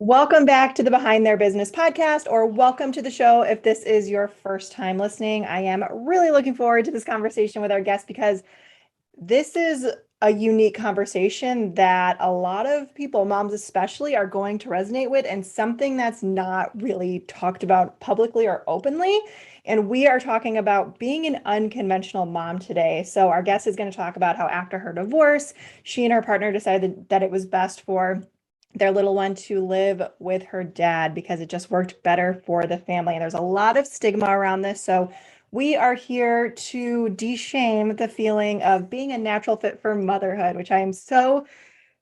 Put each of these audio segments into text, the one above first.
Welcome back to the Behind Their Business podcast, or welcome to the show if this is your first time listening. I am really looking forward to this conversation with our guest because this is a unique conversation that a lot of people, moms especially, are going to resonate with, and something that's not really talked about publicly or openly. And we are talking about being an unconventional mom today. So our guest is going to talk about how after her divorce, she and her partner decided that it was best for their little one to live with her dad because it just worked better for the family. And there's a lot of stigma around this. So we are here to de-shame the feeling of being a natural fit for motherhood, which I am so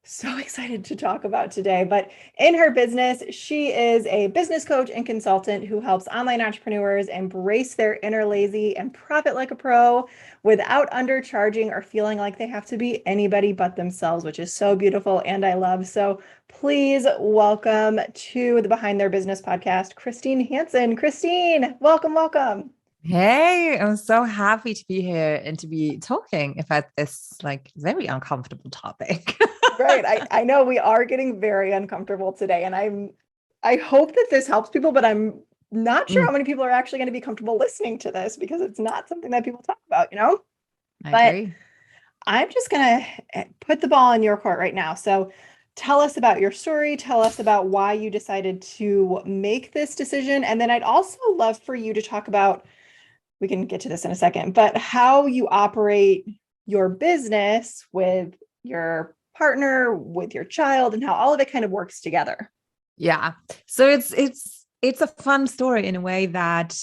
excited to talk about today. But in her business, she is a business coach and consultant who helps online entrepreneurs embrace their inner lazy and profit like a pro without undercharging or feeling like they have to be anybody but themselves, which is so beautiful and I love. So please welcome to the Behind Their Business podcast, Christine Hansen. Christine, welcome. Hey, I'm so happy to be here and to be talking about this very uncomfortable topic. Right. I know we are getting very uncomfortable today, and I hope that this helps people, but I'm not sure how many people are actually going to be comfortable listening to this because it's not something that people talk about. I But agree. I'm just going to put the ball in your court right now. So tell us about your story. Tell us about why you decided to make this decision. And then I'd also love for you to talk about, we can get to this in a second, but how you operate your business with your partner, with your child, and how all of it kind of works together. Yeah. So it's a fun story in a way that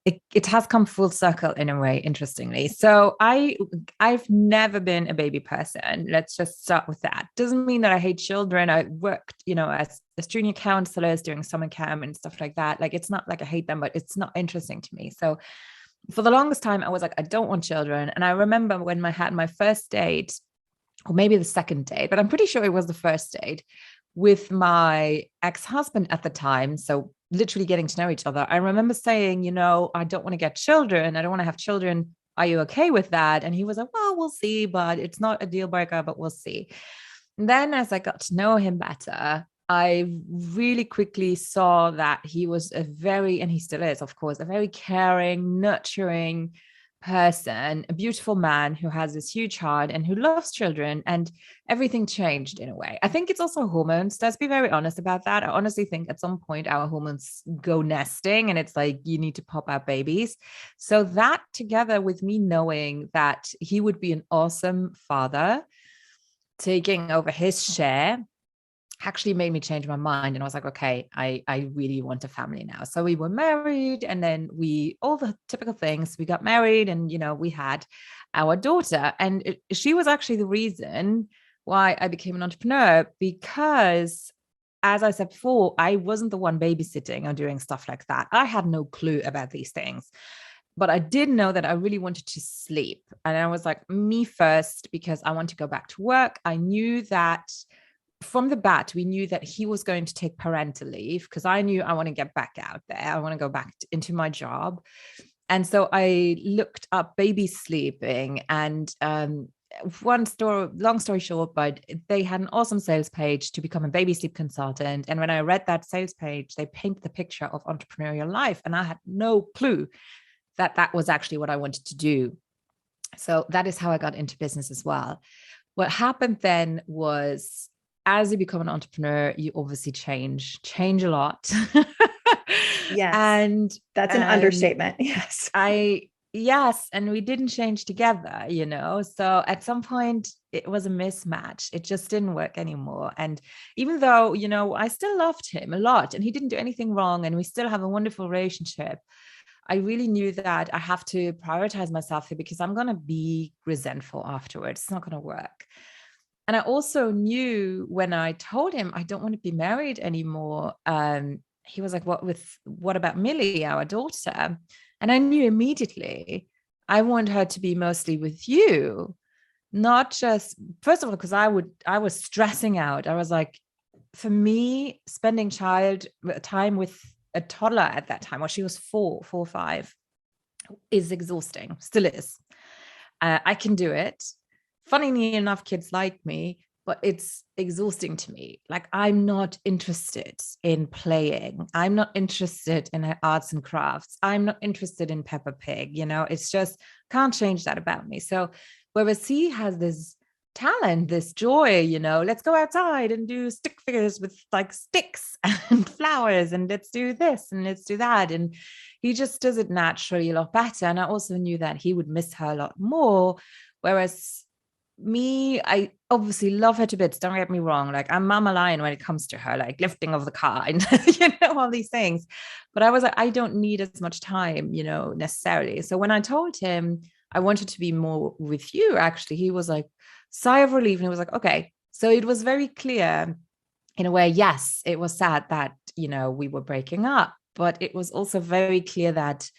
it has come full circle in a way, interestingly. So I've never been a baby person. Let's just start with that. Doesn't mean that I hate children. I worked, as junior counselors during summer camp and stuff like that. Like, it's not like I hate them, but it's not interesting to me. So for the longest time, I was like, I don't want children. And I remember when I had my first date, or maybe the second date, but I'm pretty sure it was the first date with my ex-husband at the time. So literally getting to know each other. I remember saying, I don't want to get children. I don't want to have children. Are you okay with that? And he was like, well, we'll see, but it's not a deal breaker, but we'll see. And then as I got to know him better, I really quickly saw that he was and he still is, of course, a very caring, nurturing person, a beautiful man who has this huge heart and who loves children, and everything changed in a way. I think it's also hormones. Let's be very honest about that. I honestly think at some point our hormones go nesting and it's like you need to pop out babies. So that, together with me knowing that he would be an awesome father, taking over his share, actually made me change my mind. And I was like, okay, I really want a family now. So we were married, and then all the typical things, we got married, and, we had our daughter. And she was actually the reason why I became an entrepreneur, because as I said before, I wasn't the one babysitting or doing stuff like that. I had no clue about these things. But I did know that I really wanted to sleep. And I was like, me first, because I want to go back to work. I knew that from the bat, we knew that he was going to take parental leave, because I knew I want to get back out there. I want to go back into my job. And so I looked up baby sleeping, and long story short, but they had an awesome sales page to become a baby sleep consultant. And when I read that sales page, they paint the picture of entrepreneurial life. And I had no clue that that was actually what I wanted to do. So that is how I got into business as well. What happened then was, as you become an entrepreneur, you obviously change a lot. Yes. And that's an understatement. Yes. And we didn't change together, So at some point it was a mismatch. It just didn't work anymore. And even though, I still loved him a lot and he didn't do anything wrong and we still have a wonderful relationship, I really knew that I have to prioritize myself here, because I'm going to be resentful afterwards. It's not going to work. And I also knew, when I told him I don't want to be married anymore, he was like, what about Millie, our daughter? And I knew immediately, I want her to be mostly with you, not just, first of all, because I was stressing out. I was like, for me, spending time with a toddler at that time, well, she was 4 or 5, is exhausting, still is. I can do it. Funnily enough, kids like me, but it's exhausting to me. Like, I'm not interested in playing. I'm not interested in arts and crafts. I'm not interested in Peppa Pig. It's just can't change that about me. So whereas he has this talent, this joy, let's go outside and do stick figures with like sticks and flowers, and let's do this and let's do that. And he just does it naturally a lot better. And I also knew that he would miss her a lot more. Whereas me, I obviously love her to bits. Don't get me wrong. Like, I'm Mama Lion when it comes to her, like lifting of the car and all these things. But I was like, I don't need as much time, necessarily. So when I told him I wanted to be more with you, actually, he was like, sigh of relief. And he was like, okay. So it was very clear in a way. Yes, it was sad that, we were breaking up, but it was also very clear that,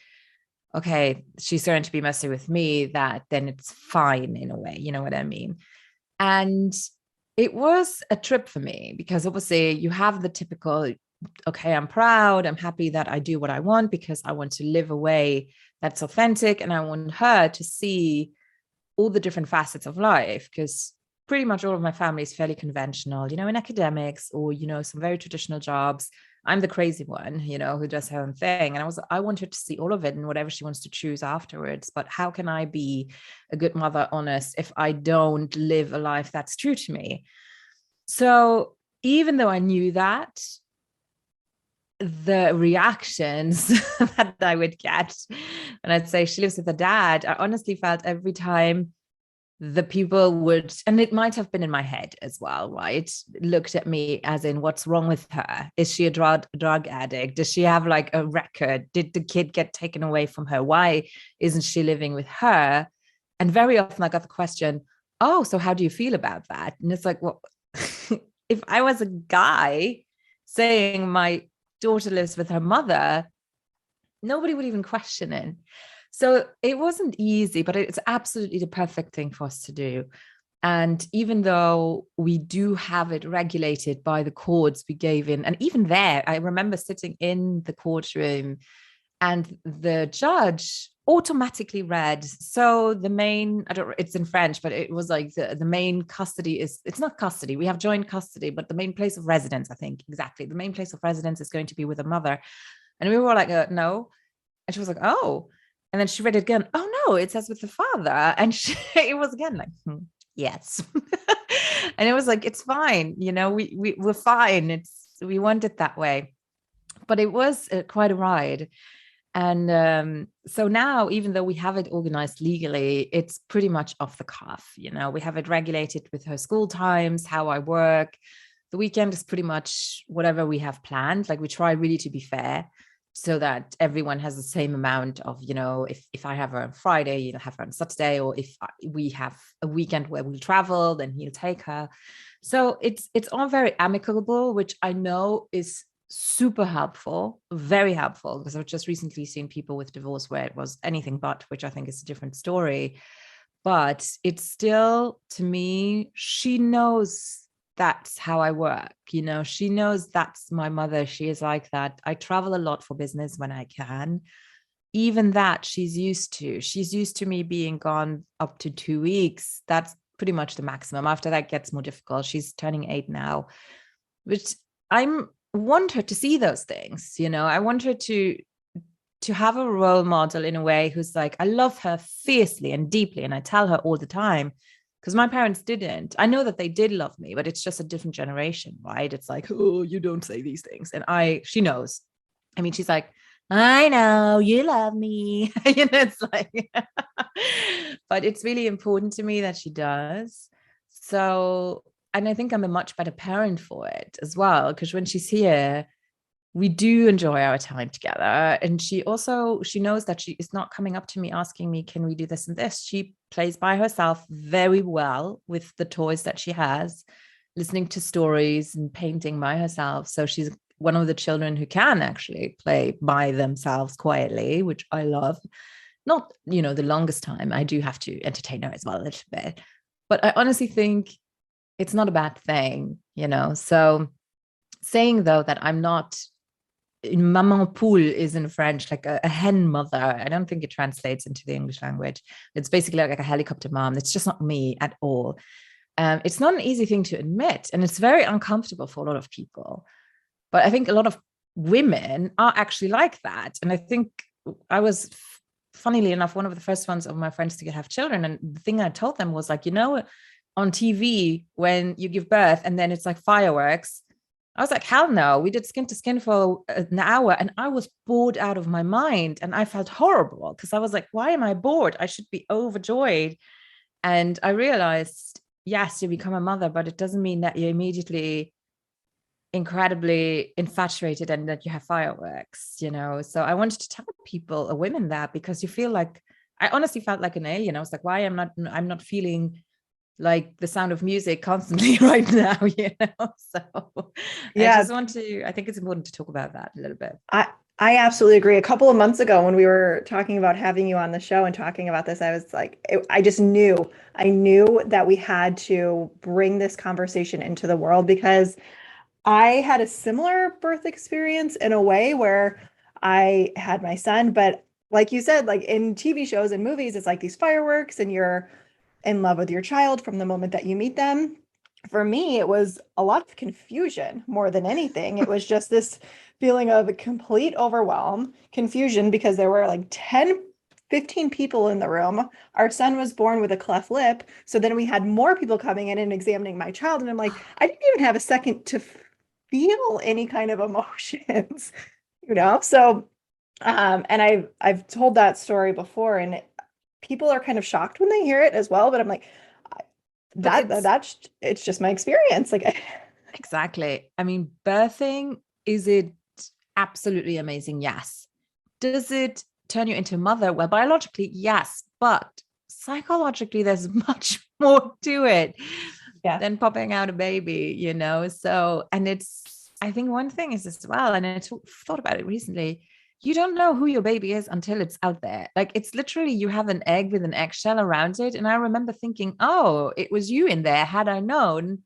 okay, she's going to be messy with me, that then it's fine in a way, you know what I mean? And it was a trip for me because obviously you have the typical, okay, I'm proud, I'm happy that I do what I want because I want to live a way that's authentic, and I want her to see all the different facets of life, because pretty much all of my family is fairly conventional, in academics or, some very traditional jobs. I'm the crazy one, who does her own thing. And I wanted to see all of it and whatever she wants to choose afterwards. But how can I be a good mother, honest, if I don't live a life that's true to me? So even though I knew that, the reactions that I would get when I'd say she lives with her dad, I honestly felt every time the people would, and it might have been in my head as well, right? Looked at me as in, what's wrong with her? Is she a drug addict? Does she have like a record? Did the kid get taken away from her? Why isn't she living with her? And very often I got the question, oh, so how do you feel about that? And it's like, well, if I was a guy saying my daughter lives with her mother, nobody would even question it. So it wasn't easy, but it's absolutely the perfect thing for us to do. And even though we do have it regulated by the courts we gave in, and even there, I remember sitting in the courtroom and the judge automatically read. So the main, it's in French, but it was like the main custody it's not custody. We have joint custody, but the main place of residence, I think, exactly. The main place of residence is going to be with a mother. And we were like, no. And she was like, oh. And then she read it again. Oh no, it says with the father. And it was again like, yes. And it was like, it's fine. We're fine. We want it that way. But it was quite a ride. And so now, even though we have it organized legally, it's pretty much off the cuff. We have it regulated with her school times, how I work. The weekend is pretty much whatever we have planned. Like, we try really to be fair, so that everyone has the same amount of, if I have her on Friday, have her on Saturday, or if we have a weekend where we'll travel, then he'll take her. So it's all very amicable, which I know is super helpful, very helpful, because I've just recently seen people with divorce where it was anything but, which I think is a different story. But it's still, to me, she knows that's how I work. She knows that's my mother. She is like that. I travel a lot for business when I can. Even that she's used to. She's used to me being gone up to 2 weeks. That's pretty much the maximum. After that gets more difficult. She's turning 8 now, which I want her to see those things. I want her to have a role model in a way who's like, I love her fiercely and deeply. And I tell her all the time, because my parents didn't. I know that they did love me, but it's just a different generation, right? It's like, oh, you don't say these things. And she knows. I mean, she's like, I know you love me. It's like, but it's really important to me that she does. So, and I think I'm a much better parent for it as well, because when she's here, we do enjoy our time together. And she knows that she is not coming up to me asking me, can we do this and this? She plays by herself very well with the toys that she has, listening to stories and painting by herself. So she's one of the children who can actually play by themselves quietly, which I love. Not, the longest time. I do have to entertain her as well a little bit. But I honestly think it's not a bad thing, So saying, though, that I'm not, maman poule is in French, like a hen mother. I don't think it translates into the English language. It's basically like a helicopter mom. It's just not me at all. It's not an easy thing to admit, and it's very uncomfortable for a lot of people. But I think a lot of women are actually like that. And I think I was, funnily enough, one of the first ones of my friends to have children. And the thing I told them was like, on TV, when you give birth and then it's like fireworks, I was like, hell no. We did skin to skin for an hour and I was bored out of my mind. And I felt horrible because I was like, why am I bored? I should be overjoyed. And I realized, yes, you become a mother, but it doesn't mean that you're immediately incredibly infatuated and that you have fireworks, So I wanted to tell people, women, that, because you feel like, I honestly felt like an alien. I was like, why I'm not feeling like the sound of music constantly right now, So Yeah, I think it's important to talk about that a little bit. I absolutely agree. A couple of months ago, when we were talking about having you on the show and talking about this, I was like, I knew that we had to bring this conversation into the world because I had a similar birth experience in a way where I had my son, but like you said, like in TV shows and movies, it's like these fireworks and you're in love with your child from the moment that you meet them. For me, it was a lot of confusion more than anything. It was just this feeling of complete overwhelm, confusion, because there were like 10, 15 people in the room. Our son was born with a cleft lip. So then we had more people coming in and examining my child. And I'm like, I didn't even have a second to feel any kind of emotions, So, and I've told that story before, and people are kind of shocked when they hear it as well. But I'm like, that's it's just my experience. Like, exactly. I mean, birthing, is it absolutely amazing? Yes. Does it turn you into a mother? Well, biologically, yes, but psychologically, there's much more to it than popping out a baby, So, and I think one thing is as well, and I thought about it recently, you don't know who your baby is until it's out there. Like, it's literally, you have an egg with an eggshell around it. And I remember thinking, oh, it was you in there. Had I known,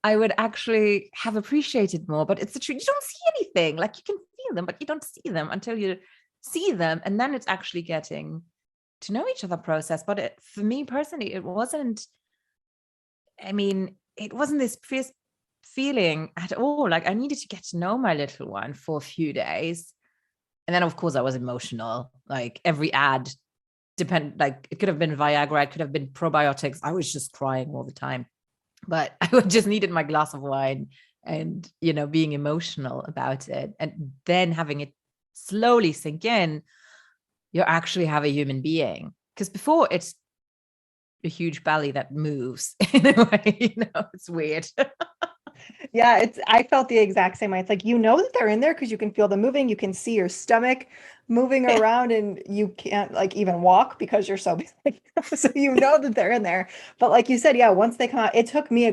I would actually have appreciated more. But it's the truth. You don't see anything. Like, you can feel them, but you don't see them until you see them. And then it's actually getting to know each other process. But for me personally, it wasn't this fierce feeling at all. Like, I needed to get to know my little one for a few days. And then, of course, I was emotional. Like, every ad like, it could have been Viagra, it could have been probiotics. I was just crying all the time. But I just needed my glass of wine and, being emotional about it. And then having it slowly sink in, you actually have a human being. Because before, it's a huge belly that moves in a way, it's weird. Yeah, I felt the exact same way. It's like, that they're in there because you can feel them moving. You can see your stomach moving around and you can't like even walk because you're so big. So that they're in there. But like you said, yeah, once they come out, it took me a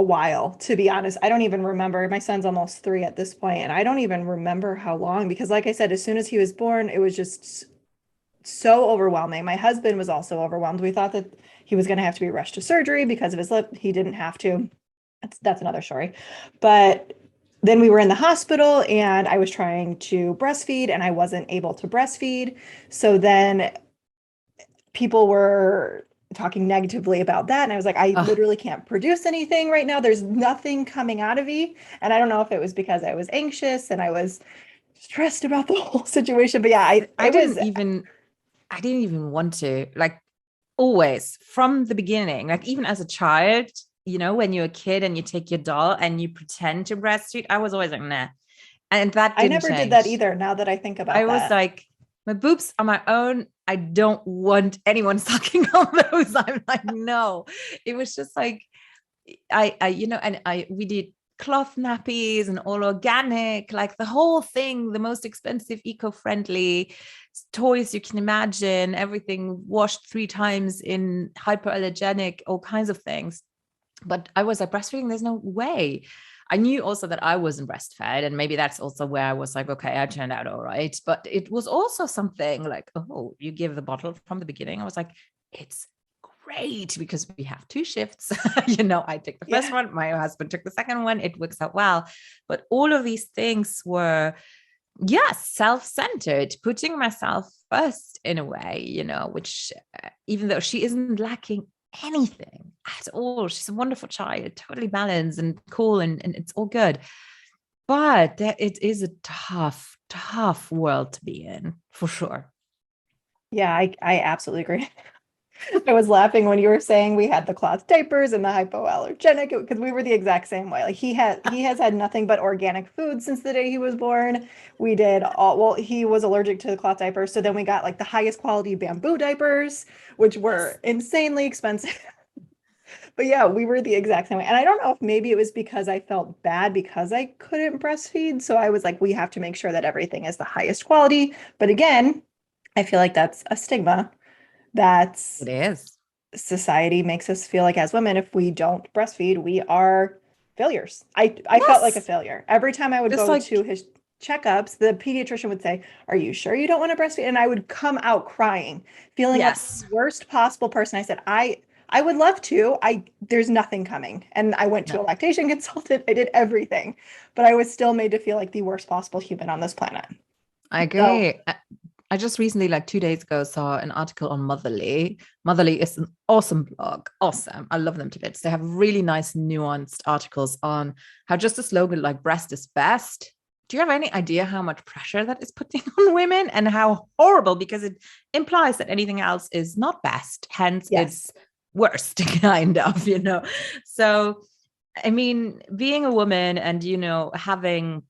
while, to be honest. I don't even remember. My son's almost 3 at this point, and I don't even remember how long, because like I said, as soon as he was born, it was just so overwhelming. My husband was also overwhelmed. We thought that he was going to have to be rushed to surgery because of his lip. He didn't have to. That's another story. But then we were in the hospital and I was trying to breastfeed and I wasn't able to breastfeed. So then people were talking negatively about that. And I was like, I literally can't produce anything right now. There's nothing coming out of me. And I don't know if it was because I was anxious and I was stressed about the whole situation. But yeah, I didn't even want to, like, always from the beginning, like even as a child, when you're a kid and you take your doll and you pretend to breastfeed, I was always like, nah. And that didn't I never change. did that either. Now that I think about I was like, my boobs are my own. I don't want anyone sucking on those. I'm like, no. It was just like, we did cloth nappies and all organic, like the whole thing, the most expensive, eco-friendly toys you can imagine, everything washed 3 times in hypoallergenic, all kinds of things. But I was like, breastfeeding, there's no way. I knew also that I wasn't breastfed, and maybe that's also where I was like, okay, I turned out all right. But it was also something like, oh, you give the bottle from the beginning. I was like, it's great because we have 2 shifts. I took the first one, my husband took the second one. It works out well. But all of these things were yes, self-centered, putting myself first in a way, which even though she isn't lacking anything at all, she's a wonderful child, totally balanced and cool, and it's all good. But it is a tough, tough world to be in, for sure. Yeah, I absolutely agree. I was laughing when you were saying we had the cloth diapers and the hypoallergenic because we were the exact same way. Like he has had nothing but organic food since the day he was born. We did all well, he was allergic to the cloth diapers, so then we got like the highest quality bamboo diapers, which were insanely expensive. But yeah, we were the exact same way. And I don't know if maybe it was because I felt bad because I couldn't breastfeed. So I was like, we have to make sure that everything is the highest quality. But again, I feel like that's a stigma. That's It is. society makes us feel like as women, if we don't breastfeed, we are failures. I felt like a Yes. failure. Every time I would Just go like, to his checkups, the pediatrician would say, "Are you sure you don't want to breastfeed?" And I would come out crying, feeling like yes, the worst possible person. I said, I would love to. There's nothing coming. And I went to no, a lactation consultant. I did everything, but I was still made to feel like the worst possible human on this planet. I So, agree. I just recently, like 2 days ago, saw an article on Motherly. Motherly is an awesome blog. Awesome. I love them to bits. They have really nice, nuanced articles on how just a slogan like breast is best. Do you have any idea how much pressure that is putting on women and how horrible, because it implies that anything else is not best, hence yes. it's worst, kind of. So, I mean, being a woman and, having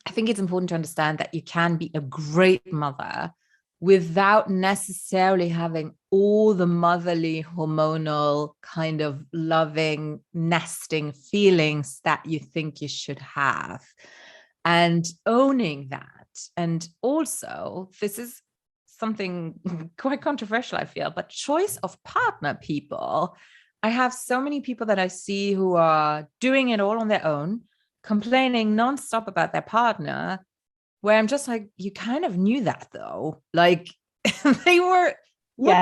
I think it's important to understand that you can be a great mother without necessarily having all the motherly hormonal kind of loving nesting feelings that you think you should have, and owning that. And also, this is something quite controversial, I feel, but choice of partner people. I have so many people that I see who are doing it all on their own, complaining nonstop about their partner, where I'm just like, you kind of knew that though. Like what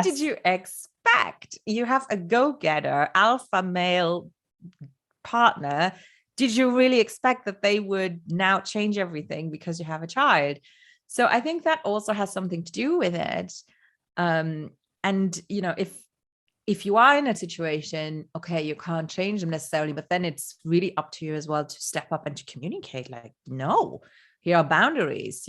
did Yes. you expect? You have a go-getter, alpha male partner. Did you really expect that they would now change everything because you have a child? So I think that also has something to do with it. And if you are in a situation, okay, you can't change them necessarily, but then it's really up to you as well to step up and to communicate, like, no, here are boundaries.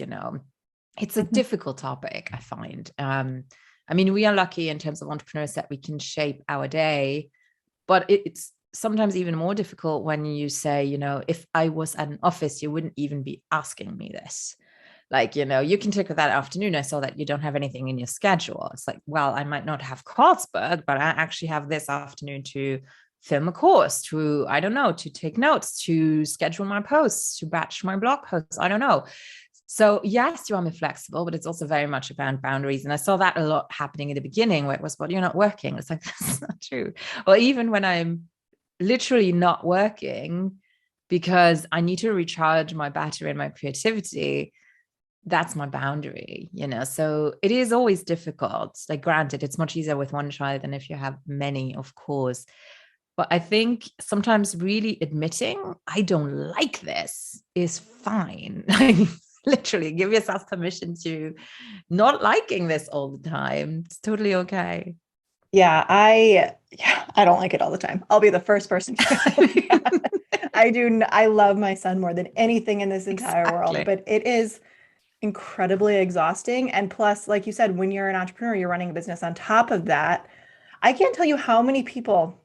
It's a Mhm. difficult topic, I find. I mean, we are lucky in terms of entrepreneurs that we can shape our day, but it's sometimes even more difficult when you say, if I was at an office, you wouldn't even be asking me this. Like, you can take that afternoon. I saw that you don't have anything in your schedule. It's like, well, I might not have Carlsberg, but I actually have this afternoon to film a course, to, I don't know, to take notes, to schedule my posts, to batch my blog posts. I don't know. So yes, you are flexible, but it's also very much about boundaries. And I saw that a lot happening in the beginning where it was, but you're not working. It's like, that's not true. Or even when I'm literally not working because I need to recharge my battery and my creativity, that's my boundary. So it is always difficult. Like, granted, it's much easier with one child than if you have many, of course. But I think sometimes really admitting I don't like this is fine. Literally give yourself permission to not liking this all the time. It's totally okay. Yeah, I don't like it all the time. I'll be the first person to admit that. I love my son more than anything in this entire world, Exactly. but it is incredibly exhausting. And plus, like you said, when you're an entrepreneur, you're running a business on top of that. I can't tell you how many people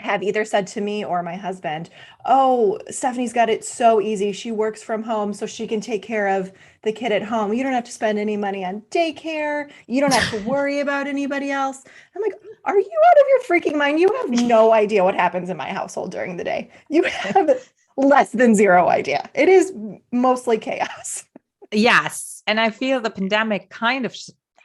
have either said to me or my husband, "Oh, Stephanie's got it so easy. She works from home so she can take care of the kid at home. You don't have to spend any money on daycare. You don't have to worry about anybody else." I'm like, "Are you out of your freaking mind? You have no idea what happens in my household during the day. You have less than zero idea. It is mostly chaos." Yes. And I feel the pandemic kind of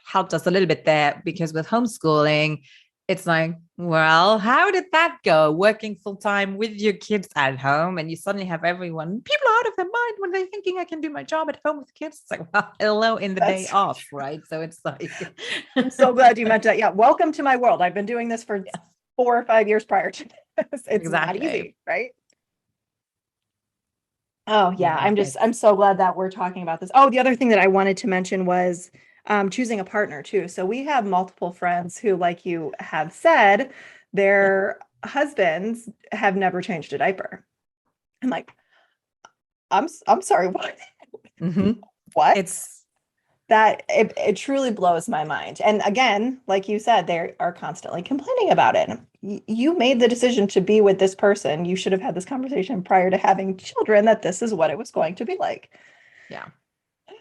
helped us a little bit there, because with homeschooling, it's like, well, how did that go? Working full time with your kids at home, and you suddenly have people are out of their mind when they're thinking I can do my job at home with kids. It's like, well, hello in the day That's off, right? So it's like, I'm so glad you mentioned that. Yeah, welcome to my world. I've been doing this for yes, 4 or 5 years prior to this. It's not exactly. easy, right? Oh yeah, I'm so glad that we're talking about this. Oh, the other thing that I wanted to mention was choosing a partner too. So we have multiple friends who, like you have said, Yeah. their husbands have never changed a diaper. I'm like, I'm sorry, what? Mhm. What? It's That it truly blows my mind. And again, like you said, they are constantly complaining about it. You made the decision to be with this person. You should have had this conversation prior to having children that this is what it was going to be like. yeah.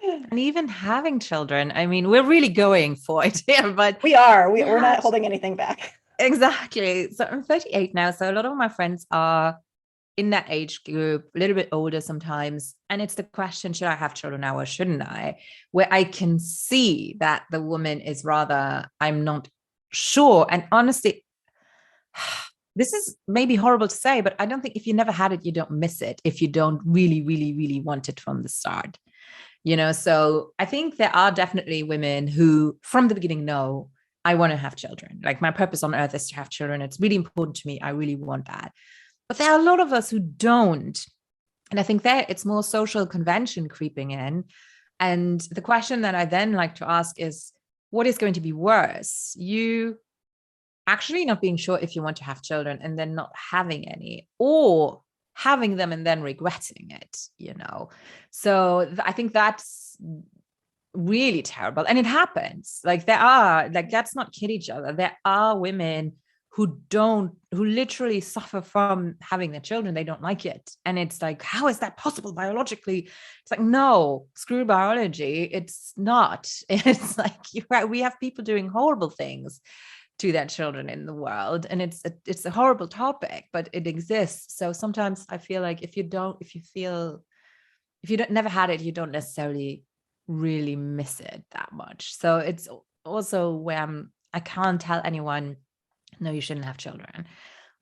And even having children, I mean, we're really going for it here, but We are. we We're not had holding anything back. exactly. So I'm 38 now. So a lot of my friends are in that age group, a little bit older sometimes. And it's the question, should I have children now or shouldn't I? Where I can see that the woman is rather, I'm not sure. And honestly, this is maybe horrible to say, but I don't think if you never had it, you don't miss it if you don't really, really, really want it from the start. So I think there are definitely women who from the beginning know I want to have children. Like my purpose on earth is to have children. It's really important to me. I really want that. But there are a lot of us who don't. And I think that it's more social convention creeping in. And the question that I then like to ask is, what is going to be worse? You actually not being sure if you want to have children and then not having any, or having them and then regretting it. So I think that's really terrible. And it happens. Like let's not kid each other. There are women who literally suffer from having their children. They don't like it. And it's like, how is that possible biologically? It's like, no, screw biology. It's not. It's like, we have people doing horrible things to their children in the world, and it's a horrible topic, but it exists. So sometimes I feel like if you don't never had it, you don't necessarily really miss it that much. So it's also where I can't tell anyone, no, you shouldn't have children.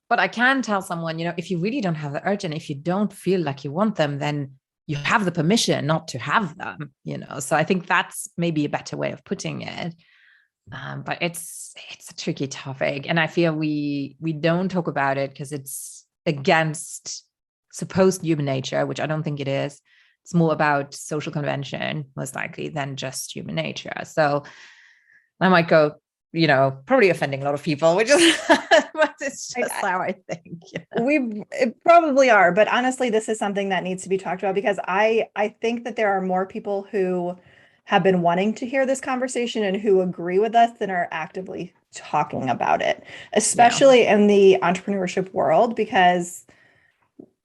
But I can tell someone, if you really don't have the urge and if you don't feel like you want them, then you have the permission not to have them. So I think that's maybe a better way of putting it. But it's a tricky topic, and I feel we don't talk about it because it's against supposed human nature, which I don't think it is. It's more about social convention, most likely, than just human nature. So I might go, probably offending a lot of people, which is but it's just how I think. We probably are, but honestly, this is something that needs to be talked about because I think that there are more people who have been wanting to hear this conversation and who agree with us than are actively talking about it, Yeah, especially in the entrepreneurship world, because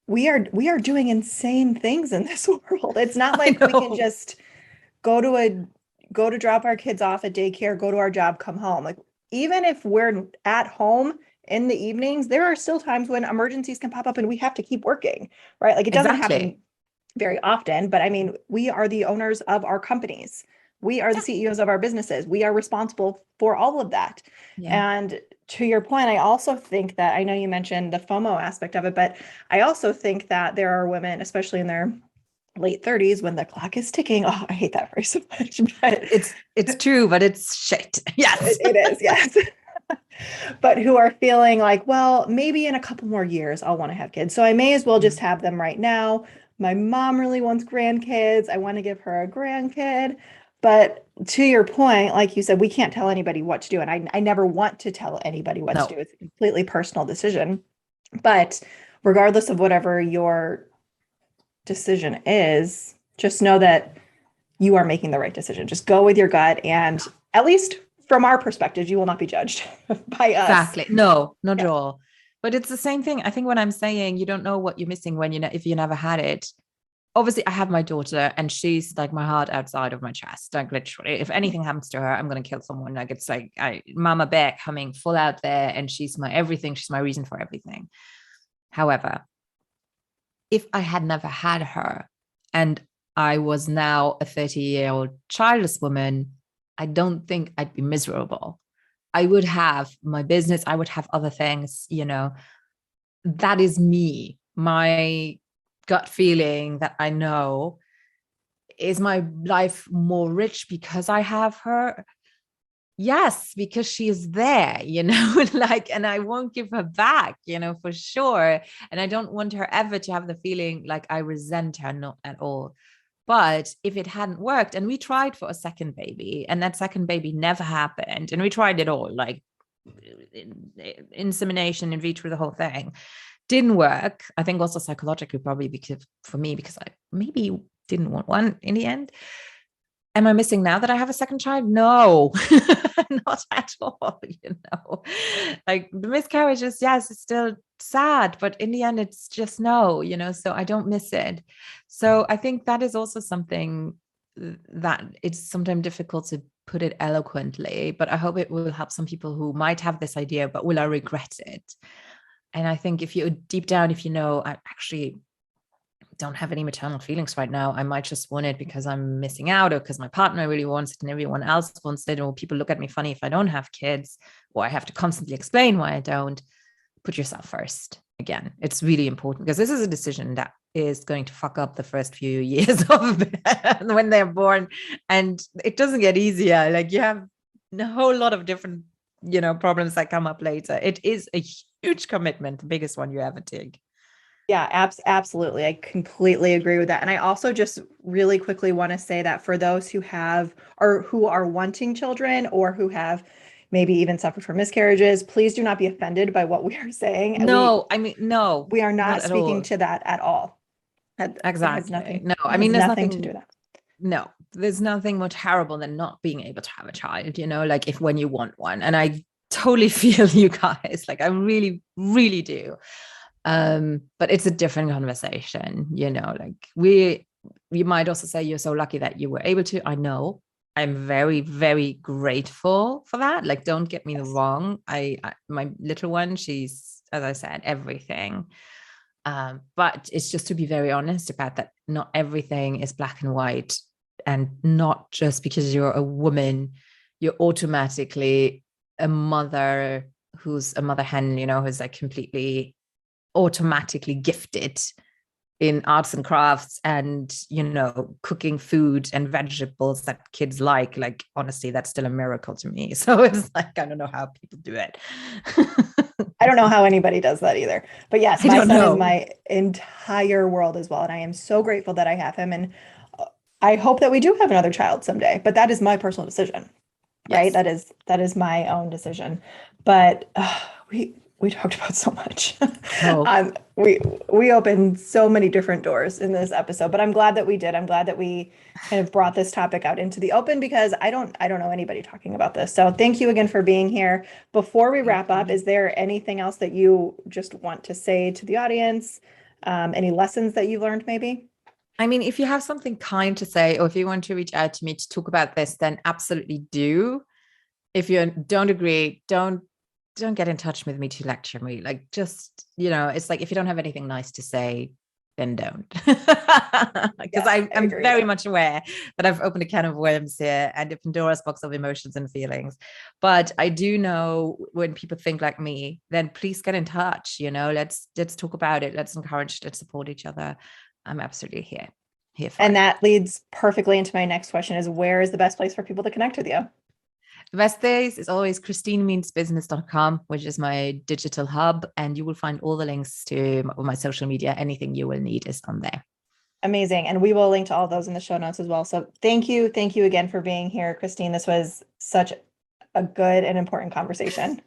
we are doing insane things in this world. It's not I like we can know. just go to a go to drop our kids off at daycare, go to our job, come home. Like even if we're at home in the evenings, there are still times when emergencies can pop up and we have to keep working, right? Like it doesn't happen Exactly. very often, but I mean, we are the owners of our companies. We are the Yeah. CEOs of our businesses. We are responsible for all of that. Yeah. And to your point, I also think that I know you mentioned the FOMO aspect of it, but I also think that there are women, especially in their late 30s when the clock is ticking. Oh, I hate that phrase so much, but It's true, but it's shit. Yes. it is, yes. But who are feeling like, well, maybe in a couple more years I'll want to have kids. So I may as well just Mm. have them right now. My mom really wants grandkids. I want to give her a grandkid. But to your point, like you said, we can't tell anybody what to do. And I never want to tell anybody what to do. No, It's a completely personal decision. But regardless of whatever your decision is, just know that you are making the right decision. Just go with your gut. And at least from our perspective, you will not be judged by us. exactly. No, not at Yeah. all. But it's the same thing. I think when I'm saying you don't know what you're missing when if you never had it. Obviously, I have my daughter, and she's like my heart outside of my chest. Like literally, if anything happens to her, I'm gonna kill someone. Like it's like Mama Bear coming full out there, and she's my everything. She's my reason for everything. However, if I had never had her, and I was now a 30-year-old childless woman, I don't think I'd be miserable. I would have my business, I would have other things. That is me. My gut feeling that I know, is my life more rich because I have her? Yes, because she is there, like, and I won't give her back, for sure. And I don't want her ever to have the feeling like I resent her, not at all. But if it hadn't worked, and we tried for a second baby, and that second baby never happened, and we tried it all, like insemination, in vitro, the whole thing didn't work. I think also psychologically, probably because I maybe didn't want one in the end. Am I missing now that I have a second child? No, not at all. Like the miscarriage is, yes, it's still sad, but in the end, it's just no, so I don't miss it. So I think that is also something that it's sometimes difficult to put it eloquently, but I hope it will help some people who might have this idea, but will I regret it? And I think if you deep down, if I actually don't have any maternal feelings right now, I might just want it because I'm missing out, or because my partner really wants it and everyone else wants it, or people look at me funny if I don't have kids, or I have to constantly explain why I don't. Put yourself first. Again, it's really important, because this is a decision that is going to fuck up the first few years of when they're born, and it doesn't get easier. Like you have a whole lot of different problems that come up later. It is a huge commitment, the biggest one you ever take. Yeah, absolutely. I completely agree with that. And I also just really quickly want to say that for those who have, or who are wanting children, or who have maybe even suffered from miscarriages, please do not be offended by what we are saying. No, I mean, no, We are not not at speaking all. to that at all. It has Exactly. nothing, No, I it has mean, there's nothing to do nothing, with that. no, there's nothing more terrible than not being able to have a child, like if when you want one. And I totally feel you guys, like I really, really do. But it's a different conversation, like you might also say you're so lucky that you were able to. I know I'm very, very grateful for that. Like, don't get me Yes. wrong. I my little one, she's, as I said, everything. But it's just to be very honest about that. Not everything is black and white, and not just because you're a woman, you're automatically a mother who's a mother hen, who's like completely automatically gifted in arts and crafts and cooking food and vegetables that kids like honestly, that's still a miracle to me. So it's like, I don't know how people do it. I don't know how anybody does that either. But yes, I my don't son is know. my entire world as well. And I am so grateful that I have him. And I hope that we do have another child someday. But that is my personal decision, right? Yes. That is my own decision. But we talked about so much. Oh, We opened so many different doors in this episode, but I'm glad that we did. I'm glad that we kind of brought this topic out into the open, because I don't know anybody talking about this. So thank you again for being here. Before we thank wrap up, you. is there anything else that you just want to say to the audience? Any lessons that you learned maybe? I mean, if you have something kind to say, or if you want to reach out to me to talk about this, then absolutely do. If you don't agree, don't get in touch with me to lecture me. Like, just, it's like, if you don't have anything nice to say, then don't. Because Yes, I I'm agree with very that. much aware that I've opened a can of worms here and a Pandora's box of emotions and feelings. But I do know when people think like me, then please get in touch. Let's talk about it. Let's encourage, let's support each other. I'm absolutely here for And it. that leads perfectly into my next question, is where is the best place for people to connect with you? The best days is always christinemeansbusiness.com, which is my digital hub. And you will find all the links to my social media. Anything you will need is on there. Amazing. And we will link to all those in the show notes as well. So thank you. Thank you again for being here, Christine. This was such a good and important conversation.